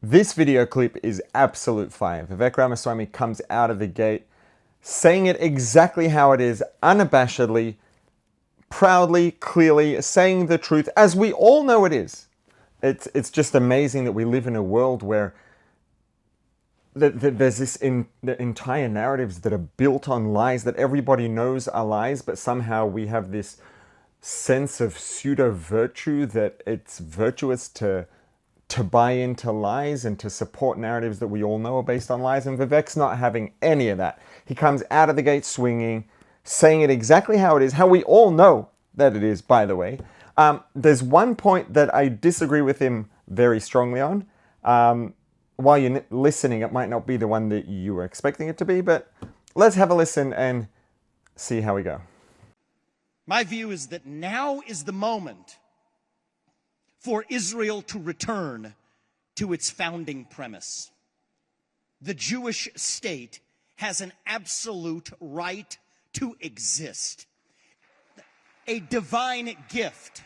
This video clip is absolute fire. Vivek Ramaswamy comes out of the gate saying it exactly how it is, unabashedly, proudly, clearly, saying the truth as we all know it is. It's just amazing that we live in a world where there's this the entire narratives that are built on lies that everybody knows are lies, but somehow we have this sense of pseudo-virtue that it's virtuous to buy into lies and to support narratives that we all know are based on lies. And Vivek's not having any of that. He comes out of the gate swinging, saying it exactly how it is, how we all know that it is, by the way. There's one point that I disagree with him very strongly on. While you're listening, it might not be the one that you were expecting it to be, but let's have a listen and see how we go. My view is that now is the moment for Israel to return to its founding premise. The Jewish state has an absolute right to exist. A divine gift,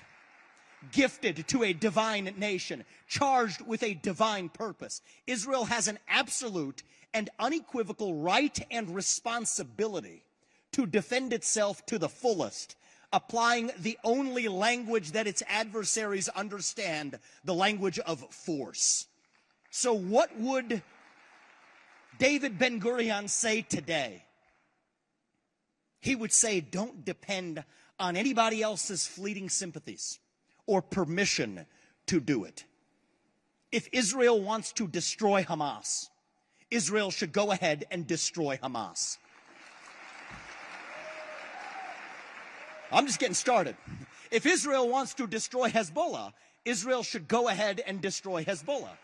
gifted to a divine nation, charged with a divine purpose. Israel has an absolute and unequivocal right and responsibility to defend itself to the fullest, applying the only language that its adversaries understand, the language of force. So what would David Ben-Gurion say today? He would say, don't depend on anybody else's fleeting sympathies or permission to do it. If Israel wants to destroy Hamas, Israel should go ahead and destroy Hamas. I'm just getting started. If Israel wants to destroy Hezbollah, Israel should go ahead and destroy Hezbollah.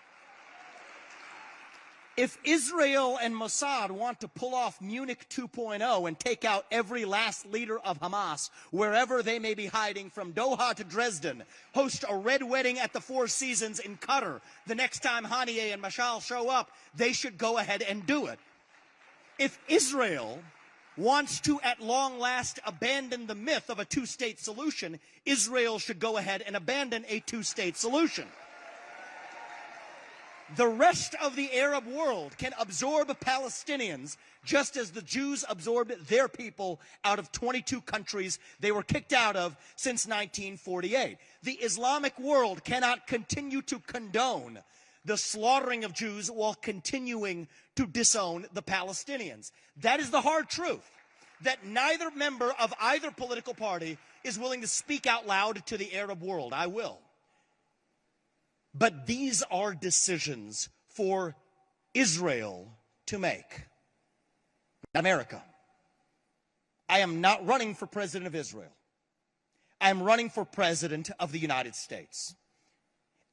If Israel and Mossad want to pull off Munich 2.0 and take out every last leader of Hamas, wherever they may be hiding, from Doha to Dresden, host a red wedding at the Four Seasons in Qatar, the next time Haniyeh and Mashal show up, they should go ahead and do it. If Israel wants to, at long last, abandon the myth of a two-state solution, Israel should go ahead and abandon a two-state solution. The rest of the Arab world can absorb Palestinians just as the Jews absorbed their people out of 22 countries they were kicked out of since 1948. The Islamic world cannot continue to condone the slaughtering of Jews while continuing to disown the Palestinians. That is the hard truth, that neither member of either political party is willing to speak out loud to the Arab world. I will. But these are decisions for Israel to make, not America. I am not running for president of Israel. I am running for president of the United States.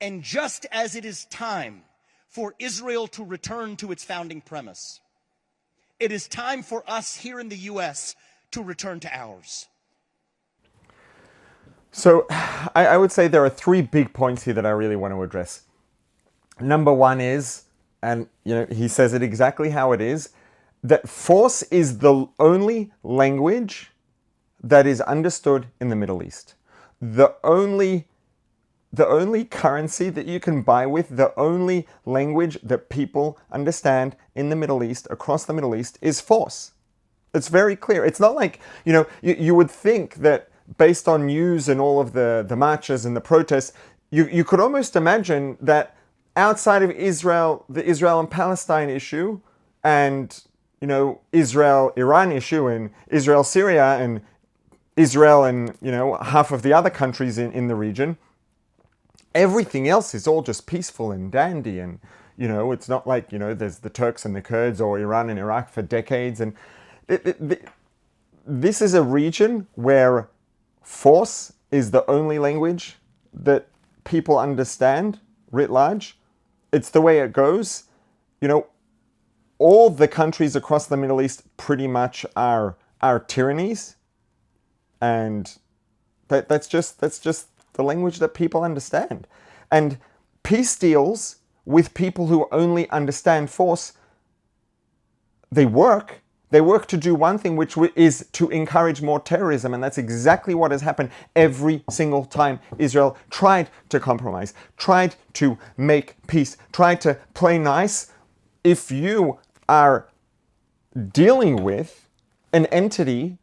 And just as it is time for Israel to return to its founding premise, it is time for us here in the U.S. to return to ours. So I would say there are three big points here that I really want to address. Number one is, and he says it exactly how it is, that force is the only language that is understood in the Middle East. The only currency that you can buy with, the only language that people understand in the Middle East, across the Middle East, is force. It's very clear. It's not like, you would think that based on news and all of the marches and the protests, you could almost imagine that outside of Israel, the Israel and Palestine issue, and Israel-Iran issue, and Israel-Syria, and Israel and half of the other countries in the region, everything else is all just peaceful and dandy, and it's not like there's the Turks and the Kurds or Iran and Iraq for decades, and this is a region where force is the only language that people understand writ large. It's the way it goes. All the countries across the Middle East pretty much are tyrannies, and that's just the language that people understand. And peace deals with people who only understand force, they work They work to do one thing, which is to encourage more terrorism. And that's exactly what has happened every single time Israel tried to compromise, tried to make peace, tried to play nice. If you are dealing with an entity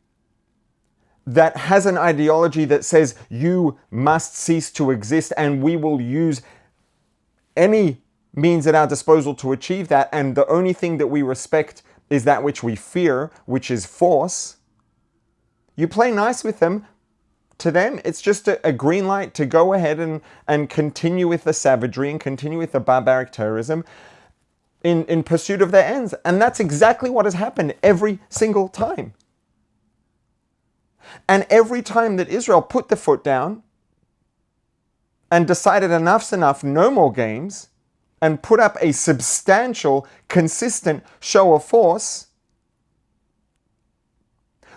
that has an ideology that says you must cease to exist and we will use any means at our disposal to achieve that, and the only thing that we respect is that which we fear, which is force, you play nice with them. To them, it's just a green light to go ahead and continue with the savagery and continue with the barbaric terrorism in pursuit of their ends. And that's exactly what has happened every single time. And every time that Israel put the foot down and decided enough's enough, no more games, and put up a substantial, consistent show of force,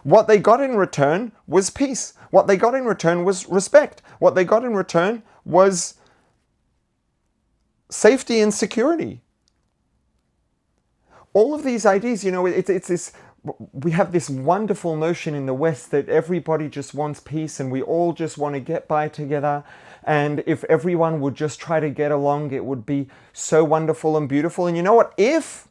what they got in return was peace. What they got in return was respect. What they got in return was safety and security. All of these ideas, it's this. We have this wonderful notion in the West that everybody just wants peace and we all just want to get by together. And if everyone would just try to get along, it would be so wonderful and beautiful. And you know what? If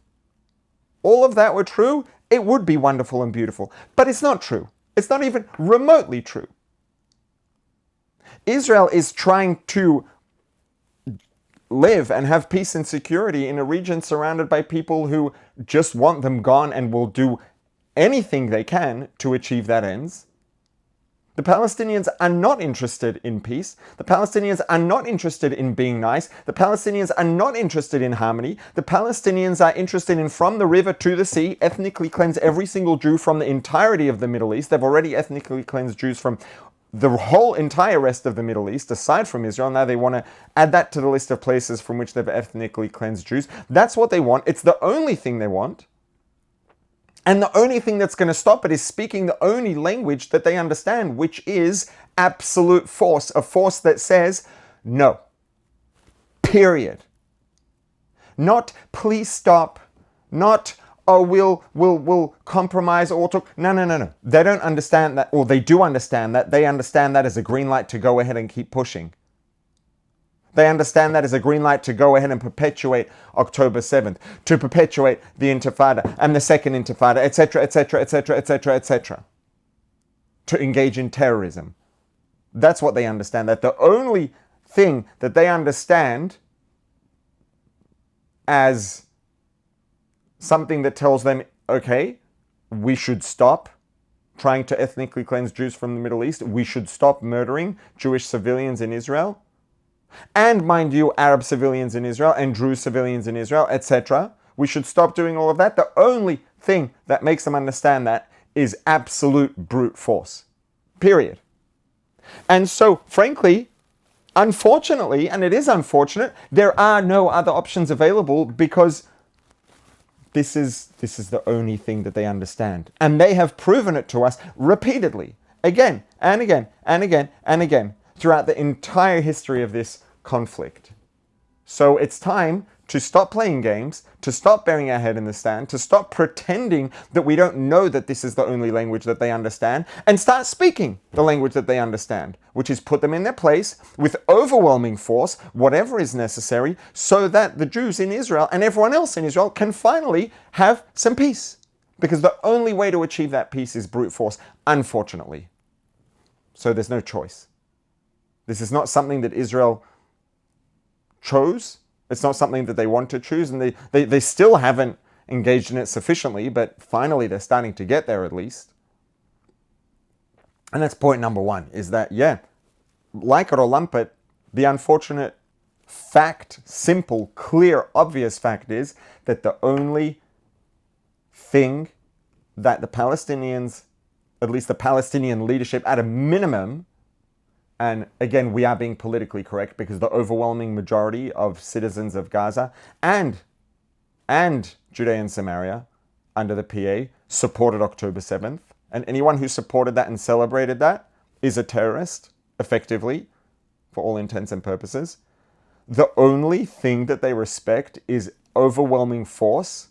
all of that were true, it would be wonderful and beautiful. But it's not true. It's not even remotely true. Israel is trying to live and have peace and security in a region surrounded by people who just want them gone and will do anything they can to achieve that ends. The Palestinians are not interested in peace. The Palestinians are not interested in being nice. The Palestinians are not interested in harmony. The Palestinians are interested in, from the river to the sea, ethnically cleanse every single Jew from the entirety of the Middle East. They've already ethnically cleansed Jews from the whole entire rest of the Middle East, aside from Israel. Now they want to add that to the list of places from which they've ethnically cleansed Jews. That's what they want. It's the only thing they want. And the only thing that's going to stop it is speaking the only language that they understand, which is absolute force, a force that says no. Period. Not please stop, not we'll compromise or talk. No. They don't understand that, or they do understand that. They understand that as a green light to go ahead and keep pushing. They understand that as a green light to go ahead and perpetuate October 7th, to perpetuate the Intifada and the Second Intifada, etc., etc., etc., etc., etc., to engage in terrorism. That's what they understand. That the only thing that they understand as something that tells them, okay, we should stop trying to ethnically cleanse Jews from the Middle East. We should stop murdering Jewish civilians in Israel. And mind you, Arab civilians in Israel and Druze civilians in Israel, etc. We should stop doing all of that. The only thing that makes them understand that is absolute brute force. Period. And so, frankly, unfortunately, and it is unfortunate, there are no other options available because this is the only thing that they understand. And they have proven it to us repeatedly, again and again and again and again, throughout the entire history of this conflict. So it's time to stop playing games, to stop burying our head in the sand, to stop pretending that we don't know that this is the only language that they understand, and start speaking the language that they understand, which is put them in their place with overwhelming force, whatever is necessary, so that the Jews in Israel and everyone else in Israel can finally have some peace. Because the only way to achieve that peace is brute force, unfortunately. So there's no choice. This is not something that Israel chose. It's not something that they want to choose, and they still haven't engaged in it sufficiently, but finally they're starting to get there at least. And that's point number one, is that, like it or lump it, the unfortunate fact, simple, clear, obvious fact is that the only thing that the Palestinians, at least the Palestinian leadership at a minimum, and again, we are being politically correct because the overwhelming majority of citizens of Gaza and Judea and Samaria under the PA supported October 7th. And anyone who supported that and celebrated that is a terrorist, effectively, for all intents and purposes. The only thing that they respect is overwhelming force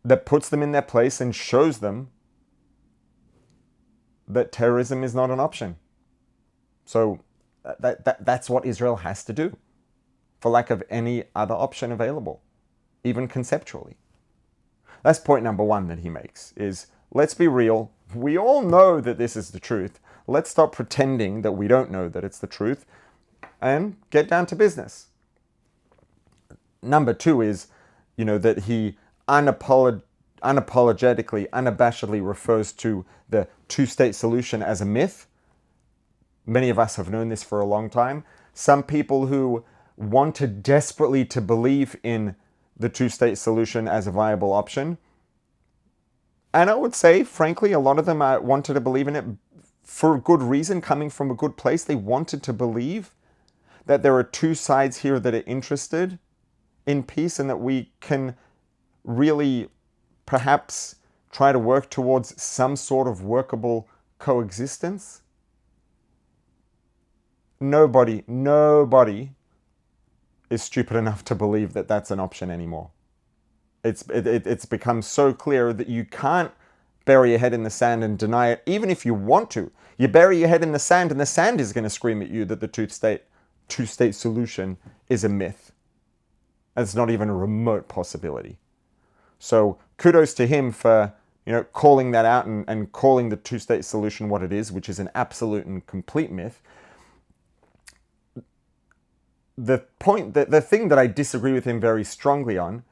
that puts them in their place and shows them that terrorism is not an option. So that's what Israel has to do, for lack of any other option available, even conceptually. That's point number one that he makes, is let's be real. We all know that this is the truth. Let's stop pretending that we don't know that it's the truth and get down to business. Number two is, that he unapologetically, unabashedly refers to the two-state solution as a myth. Many of us have known this for a long time. Some people who wanted desperately to believe in the two-state solution as a viable option, and I would say, frankly, a lot of them wanted to believe in it for a good reason, coming from a good place. They wanted to believe that there are two sides here that are interested in peace, and that we can really perhaps try to work towards some sort of workable coexistence. Nobody is stupid enough to believe that that's an option anymore. It's become so clear that you can't bury your head in the sand and deny it, even if you want to. You bury your head in the sand, and the sand is going to scream at you that the two-state solution is a myth. It's not even a remote possibility. So kudos to him for calling that out and calling the two-state solution what it is, which is an absolute and complete myth. The thing that I disagree with him very strongly on,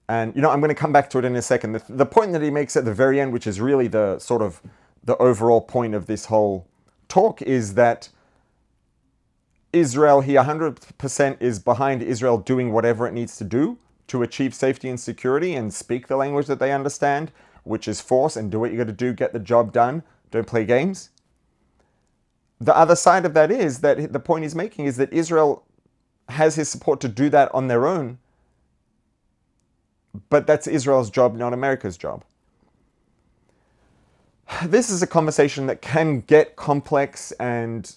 and I'm going to come back to it in a second. The point that he makes at the very end, which is really the sort of the overall point of this whole talk, is that Israel, he 100% is behind Israel doing whatever it needs to do to achieve safety and security and speak the language that they understand, which is force, and do what you got to do, get the job done, don't play games. The other side of that is that the point he's making is that Israel has his support to do that on their own, but that's Israel's job, not America's job. This is a conversation that can get complex, and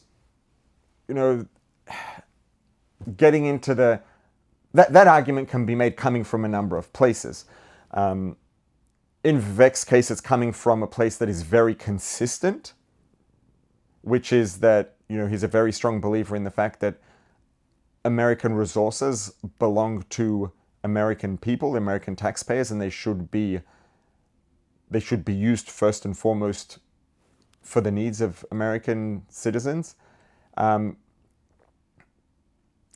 getting into that argument can be made coming from a number of places. In Vivek's case, it's coming from a place that is very consistent, which is that he's a very strong believer in the fact that American resources belong to American people, American taxpayers, and they should be used first and foremost for the needs of American citizens.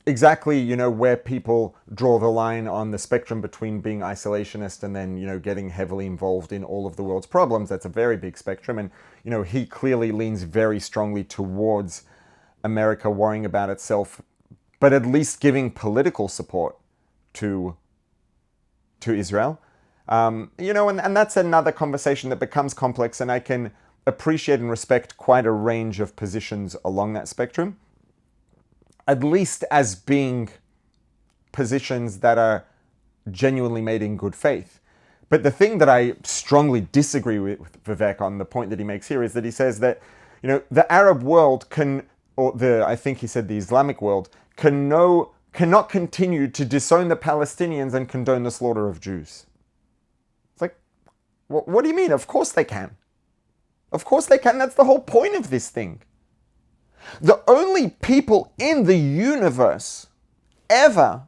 Exactly, where people draw the line on the spectrum between being isolationist and then, getting heavily involved in all of the world's problems. That's a very big spectrum. And, he clearly leans very strongly towards America worrying about itself, but at least giving political support to Israel. And that's another conversation that becomes complex, and I can appreciate and respect quite a range of positions along that spectrum, at least as being positions that are genuinely made in good faith. But the thing that I strongly disagree with Vivek on, the point that he makes here, is that he says that, the Arab world I think he said the Islamic world, cannot continue to disown the Palestinians and condone the slaughter of Jews. It's like, what do you mean? Of course they can. Of course they can. That's the whole point of this thing. The only people in the universe ever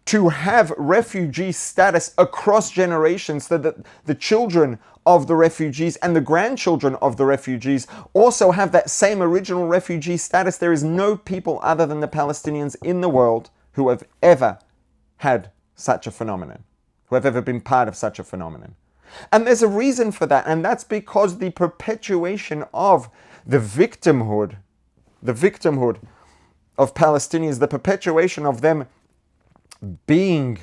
to have refugee status across generations, so that the children of the refugees and the grandchildren of the refugees also have that same original refugee status. There is no people other than the Palestinians in the world who have ever had such a phenomenon, who have ever been part of such a phenomenon. And there's a reason for that, and that's because the perpetuation of the victimhood of Palestinians, the perpetuation of them being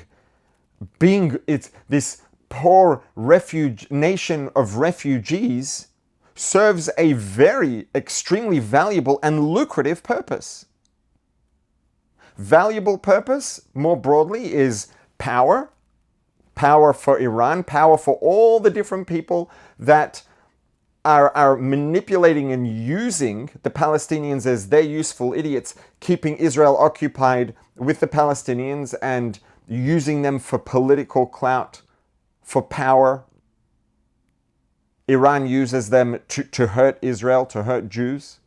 it's this poor nation of refugees, serves a very extremely valuable and lucrative purpose. Valuable purpose, more broadly, is power. Power for Iran, power for all the different people that are manipulating and using the Palestinians as their useful idiots, keeping Israel occupied with the Palestinians and using them for political clout for power. Iran uses them to hurt Israel, to hurt Jews.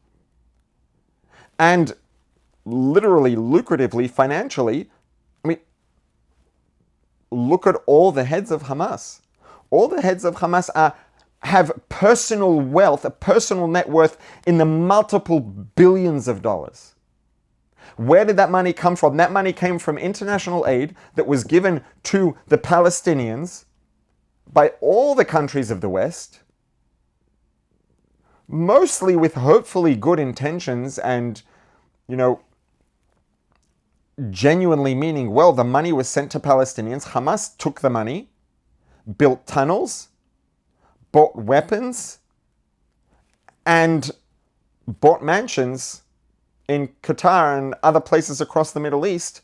And literally, lucratively, financially, I mean, look at all the heads of Hamas. All the heads of Hamas have personal wealth, a personal net worth in the multiple billions of dollars. Where did that money come from? That money came from international aid that was given to the Palestinians by all the countries of the West, mostly with hopefully good intentions and, genuinely meaning, well, the money was sent to Palestinians. Hamas took the money, built tunnels, bought weapons, and bought mansions in Qatar and other places across the Middle East,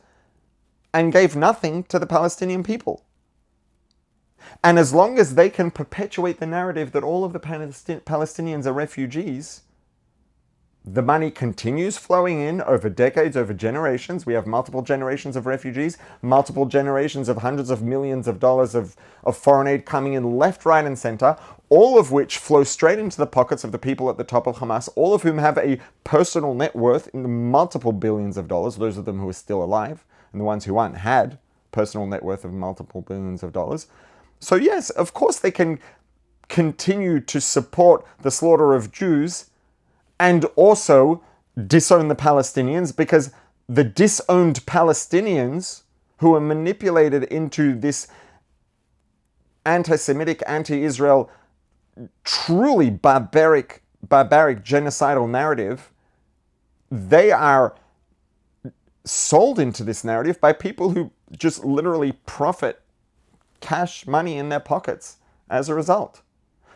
and gave nothing to the Palestinian people. And as long as they can perpetuate the narrative that all of the Palestinians are refugees, the money continues flowing in over decades, over generations. We have multiple generations of refugees, multiple generations of hundreds of millions of dollars of foreign aid coming in left, right, and center, all of which flow straight into the pockets of the people at the top of Hamas, all of whom have a personal net worth in the multiple billions of dollars, those of them who are still alive, and the ones who aren't had personal net worth of multiple billions of dollars. So yes, of course they can continue to support the slaughter of Jews and also disown the Palestinians, because the disowned Palestinians who are manipulated into this anti-Semitic, anti-Israel, truly barbaric genocidal narrative, they are sold into this narrative by people who just literally profit cash money in their pockets as a result.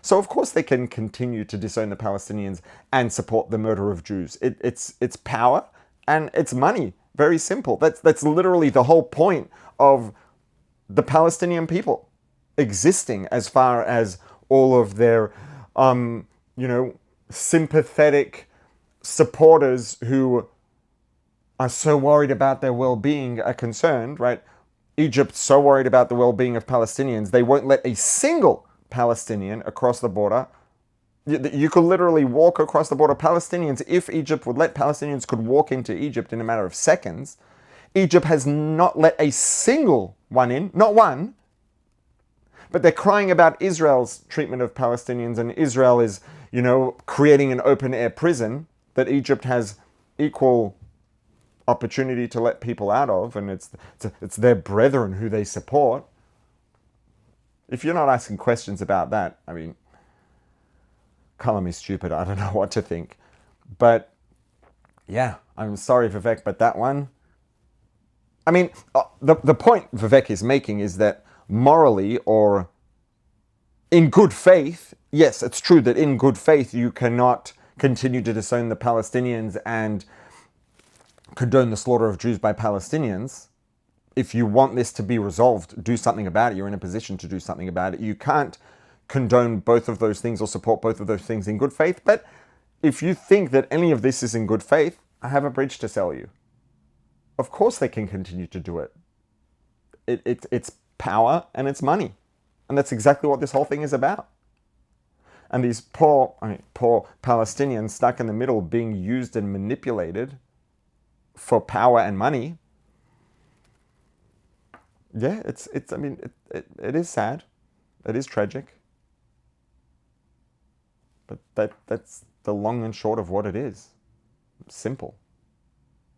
So of course they can continue to disown the Palestinians and support the murder of Jews. It's power and it's money. Very simple. That's literally the whole point of the Palestinian people existing, as far as all of their, sympathetic supporters who are so worried about their well-being are concerned, right? Egypt's so worried about the well-being of Palestinians, they won't let a single Palestinian across the border. You could literally walk across the border. Palestinians, if Egypt would let Palestinians could walk into Egypt in a matter of seconds. Egypt has not let a single one in, not one. But they're crying about Israel's treatment of Palestinians, and Israel is, creating an open-air prison that Egypt has equal opportunity to let people out of, and it's their brethren who they support. If you're not asking questions about that, I mean, color me stupid. I don't know what to think. But yeah, I'm sorry, Vivek, but that one, I mean, the point Vivek is making is that morally, or in good faith, yes, it's true that in good faith you cannot continue to disown the Palestinians and condone the slaughter of Jews by Palestinians. If you want this to be resolved, do something about it. You're in a position to do something about it. You can't condone both of those things or support both of those things in good faith. But if you think that any of this is in good faith, I have a bridge to sell you. Of course they can continue to do it. It's power and it's money. And that's exactly what this whole thing is about. And these poor Palestinians stuck in the middle, being used and manipulated for power and money. Yeah, it is sad. It is tragic. But that's the long and short of what it is. Simple.